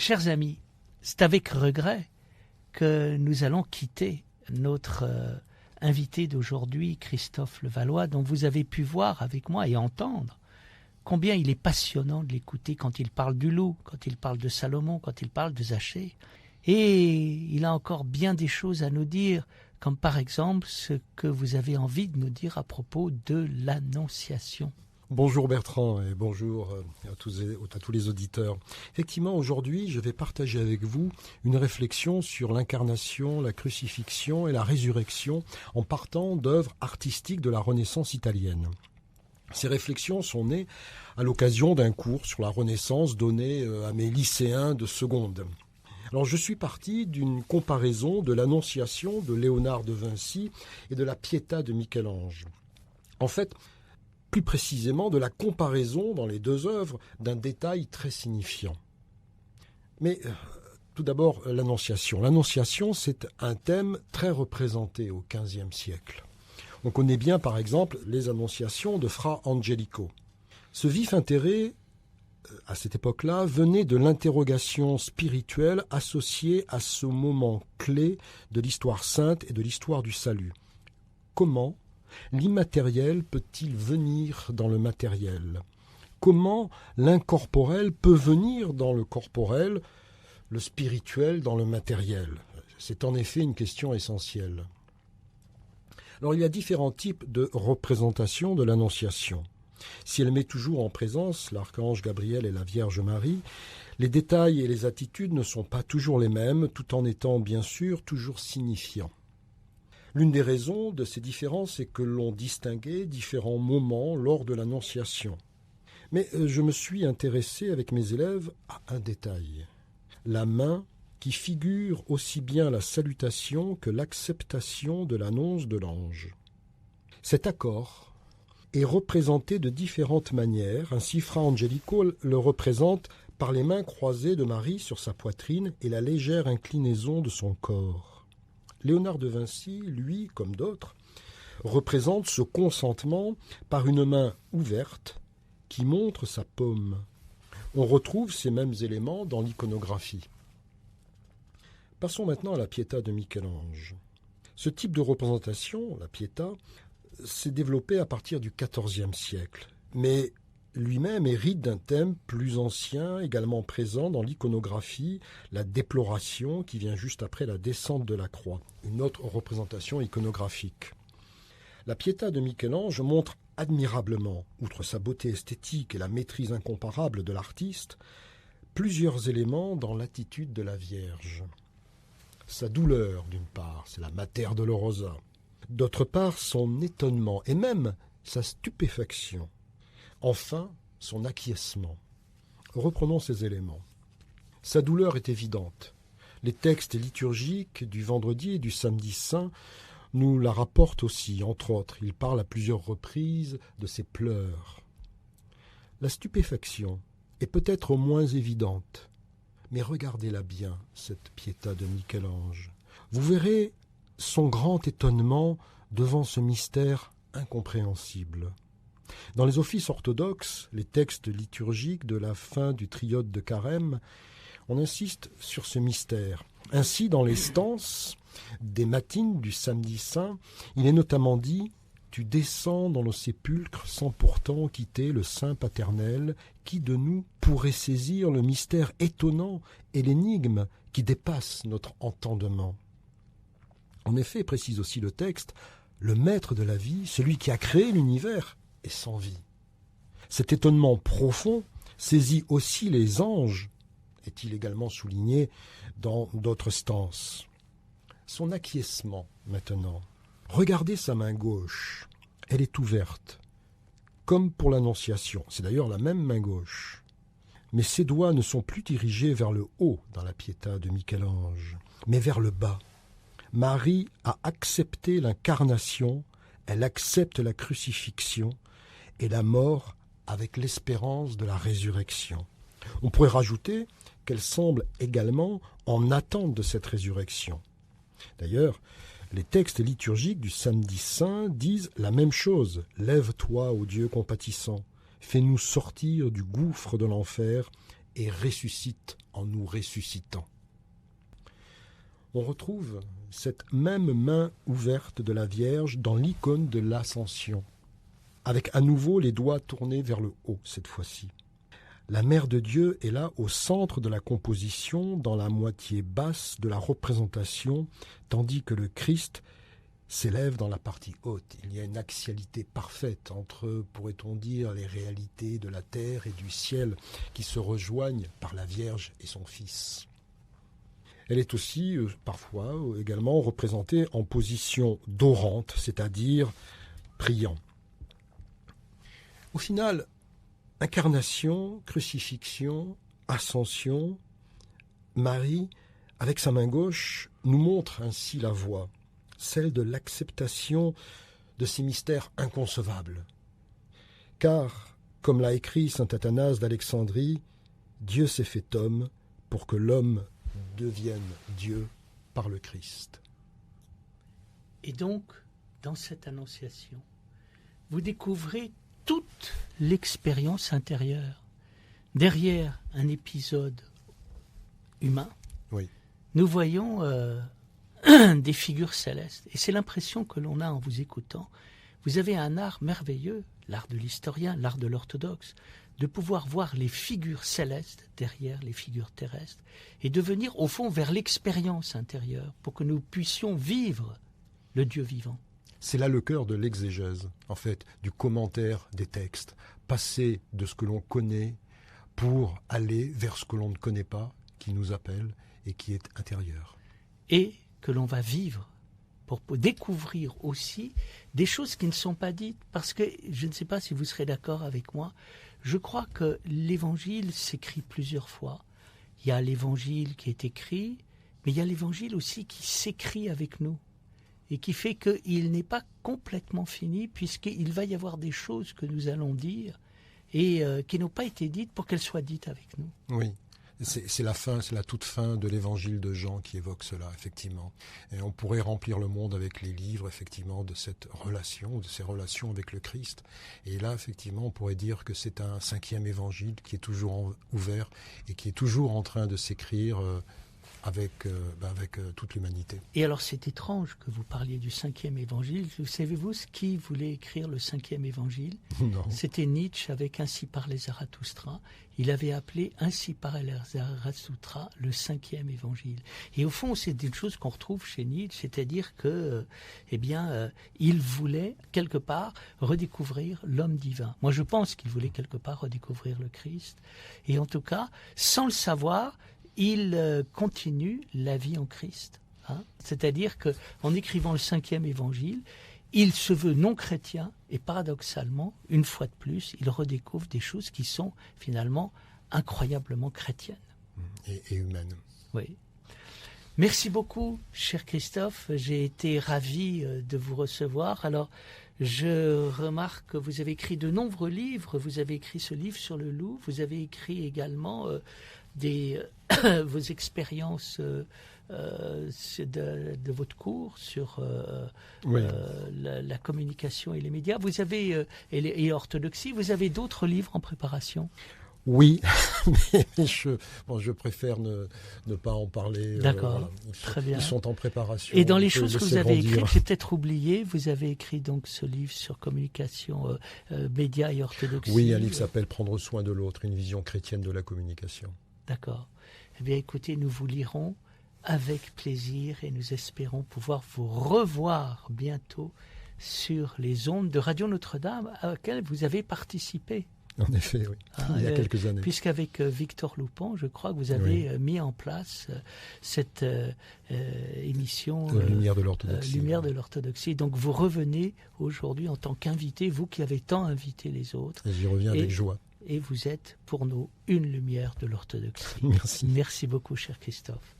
Chers amis, c'est avec regret que nous allons quitter notre invité d'aujourd'hui, Christophe Levallois, dont vous avez pu voir avec moi et entendre combien il est passionnant de l'écouter quand il parle du loup, quand il parle de Salomon, quand il parle de Zachée. Et il a encore bien des choses à nous dire, comme par exemple ce que vous avez envie de nous dire à propos de l'Annonciation. Bonjour Bertrand et bonjour à tous les auditeurs. Effectivement, aujourd'hui, je vais partager avec vous une réflexion sur l'incarnation, la crucifixion et la résurrection en partant d'œuvres artistiques de la Renaissance italienne. Ces réflexions sont nées à l'occasion d'un cours sur la Renaissance donné à mes lycéens de seconde. Alors je suis parti d'une comparaison de l'Annonciation de Léonard de Vinci et de la Pietà de Michel-Ange. En fait, plus précisément de la comparaison dans les deux œuvres d'un détail très signifiant. Mais tout d'abord, l'Annonciation. L'Annonciation, c'est un thème très représenté au XVe siècle. On connaît bien, par exemple, les Annonciations de Fra Angelico. Ce vif intérêt, à cette époque-là, venait de l'interrogation spirituelle associée à ce moment clé de l'histoire sainte et de l'histoire du salut. Comment l'immatériel peut-il venir dans le matériel? Comment l'incorporel peut venir dans le corporel, le spirituel dans le matériel? C'est en effet une question essentielle. Alors il y a différents types de représentations de l'Annonciation. Si elle met toujours en présence l'archange Gabriel et la Vierge Marie, les détails et les attitudes ne sont pas toujours les mêmes, tout en étant bien sûr toujours signifiants. L'une des raisons de ces différences est que l'on distinguait différents moments lors de l'Annonciation. Mais je me suis intéressé avec mes élèves à un détail. La main qui figure aussi bien la salutation que l'acceptation de l'annonce de l'ange. Cet accord est représenté de différentes manières. Ainsi, Fra Angelico le représente par les mains croisées de Marie sur sa poitrine et la légère inclinaison de son corps. Léonard de Vinci, lui, comme d'autres, représente ce consentement par une main ouverte qui montre sa paume. On retrouve ces mêmes éléments dans l'iconographie. Passons maintenant à la Pietà de Michel-Ange. Ce type de représentation, la Pietà, s'est développé à partir du XIVe siècle, mais lui-même hérite d'un thème plus ancien, également présent dans l'iconographie, la déploration qui vient juste après la descente de la croix, une autre représentation iconographique. La Pietà de Michel-Ange montre admirablement, outre sa beauté esthétique et la maîtrise incomparable de l'artiste, plusieurs éléments dans l'attitude de la Vierge. Sa douleur, d'une part, c'est la Mater Dolorosa. D'autre part, son étonnement et même sa stupéfaction. Enfin, son acquiescement. Reprenons ces éléments. Sa douleur est évidente. Les textes liturgiques du vendredi et du samedi saint nous la rapportent aussi, entre autres. Il parle à plusieurs reprises de ses pleurs. La stupéfaction est peut-être moins évidente, mais regardez-la bien, cette Pietà de Michel-Ange. Vous verrez son grand étonnement devant ce mystère incompréhensible. Dans les offices orthodoxes, les textes liturgiques de la fin du triote de Carême, on insiste sur ce mystère. Ainsi, dans les stances des matines du samedi saint, il est notamment dit « Tu descends dans le sépulcre sans pourtant quitter le Saint paternel, qui de nous pourrait saisir le mystère étonnant et l'énigme qui dépasse notre entendement ?» En effet, précise aussi le texte, le maître de la vie, celui qui a créé l'univers, est sans vie. Cet étonnement profond saisit aussi les anges, est-il également souligné dans d'autres stances. Son acquiescement, maintenant. Regardez sa main gauche, elle est ouverte, comme pour l'Annonciation, c'est d'ailleurs la même main gauche. Mais ses doigts ne sont plus dirigés vers le haut dans la Pietà de Michel-Ange, mais vers le bas. Marie a accepté l'incarnation, elle accepte la crucifixion et la mort avec l'espérance de la résurrection. On pourrait rajouter qu'elle semble également en attente de cette résurrection. D'ailleurs, les textes liturgiques du samedi saint disent la même chose. « Lève-toi, ô Dieu compatissant, fais-nous sortir du gouffre de l'enfer et ressuscite en nous ressuscitant. On retrouve cette même main ouverte de la Vierge dans l'icône de l'Ascension, avec à nouveau les doigts tournés vers le haut cette fois-ci. La Mère de Dieu est là au centre de la composition, dans la moitié basse de la représentation, tandis que le Christ s'élève dans la partie haute. Il y a une axialité parfaite entre, pourrait-on dire, les réalités de la terre et du ciel qui se rejoignent par la Vierge et son Fils. Elle est aussi parfois également représentée en position dorante, c'est-à-dire priant. Au final, incarnation, crucifixion, ascension, Marie, avec sa main gauche, nous montre ainsi la voie, celle de l'acceptation de ces mystères inconcevables. Car, comme l'a écrit saint Athanase d'Alexandrie, Dieu s'est fait homme pour que l'homme devienne Dieu par le Christ. Et donc, dans cette annonciation, vous découvrez toute l'expérience intérieure. Derrière un épisode humain, oui, nous voyons des figures célestes. Et c'est l'impression que l'on a en vous écoutant. Vous avez un art merveilleux, l'art de l'historien, l'art de l'orthodoxe, de pouvoir voir les figures célestes derrière les figures terrestres et de venir au fond vers l'expérience intérieure pour que nous puissions vivre le Dieu vivant. C'est là le cœur de l'exégèse, en fait, du commentaire des textes, passer de ce que l'on connaît pour aller vers ce que l'on ne connaît pas, qui nous appelle et qui est intérieur. Et que l'on va vivre pour découvrir aussi des choses qui ne sont pas dites. Parce que, je ne sais pas si vous serez d'accord avec moi, je crois que l'Évangile s'écrit plusieurs fois. Il y a l'Évangile qui est écrit, mais il y a l'Évangile aussi qui s'écrit avec nous. Et qui fait qu'il n'est pas complètement fini, puisqu'il va y avoir des choses que nous allons dire et qui n'ont pas été dites pour qu'elles soient dites avec nous. Oui, c'est la fin, c'est la toute fin de l'évangile de Jean qui évoque cela, effectivement. Et on pourrait remplir le monde avec les livres, effectivement, de cette relation, de ces relations avec le Christ. Et là, effectivement, on pourrait dire que c'est un 5e évangile qui est toujours ouvert et qui est toujours en train de s'écrire avec toute l'humanité. Et alors c'est étrange que vous parliez du 5e évangile. Savez-vous qui voulait écrire le 5e évangile? Non. C'était Nietzsche avec Ainsi parlait Zarathustra. Il avait appelé Ainsi parlait Zarathustra le 5e évangile. Et au fond, c'est une chose qu'on retrouve chez Nietzsche, c'est-à-dire que, il voulait quelque part redécouvrir l'homme divin. Moi, je pense qu'il voulait quelque part redécouvrir le Christ. Et en tout cas, sans le savoir, il continue la vie en Christ. C'est-à-dire qu'en écrivant le 5e évangile, il se veut non chrétien et paradoxalement, une fois de plus, il redécouvre des choses qui sont finalement incroyablement chrétiennes. Et humaines. Oui. Merci beaucoup, cher Christophe. J'ai été ravi de vous recevoir. Alors, je remarque que vous avez écrit de nombreux livres. Vous avez écrit ce livre sur le loup. Vous avez écrit également vos expériences de votre cours sur la communication et les médias. Vous avez et l'orthodoxie. Vous avez d'autres livres en préparation? Oui, mais je préfère ne pas en parler. D'accord, très bien. Ils sont en préparation. Et dans les choses que vous avez écrites, j'ai peut-être oublié, vous avez écrit donc ce livre sur communication, médias et orthodoxie. Oui, un livre s'appelle « Prendre soin de l'autre, une vision chrétienne de la communication ». D'accord. Eh bien, écoutez, nous vous lirons avec plaisir et nous espérons pouvoir vous revoir bientôt sur les ondes de Radio Notre-Dame à laquelle vous avez participé. En effet, oui, il y a quelques années. Puisqu'avec Victor Loupon, je crois que vous avez mis en place cette émission Lumière de l'orthodoxie. Lumière de l'orthodoxie. Donc vous revenez aujourd'hui en tant qu'invité, vous qui avez tant invité les autres. Et j'y reviens avec joie. Et vous êtes pour nous une lumière de l'orthodoxie. Merci. Merci beaucoup, cher Christophe.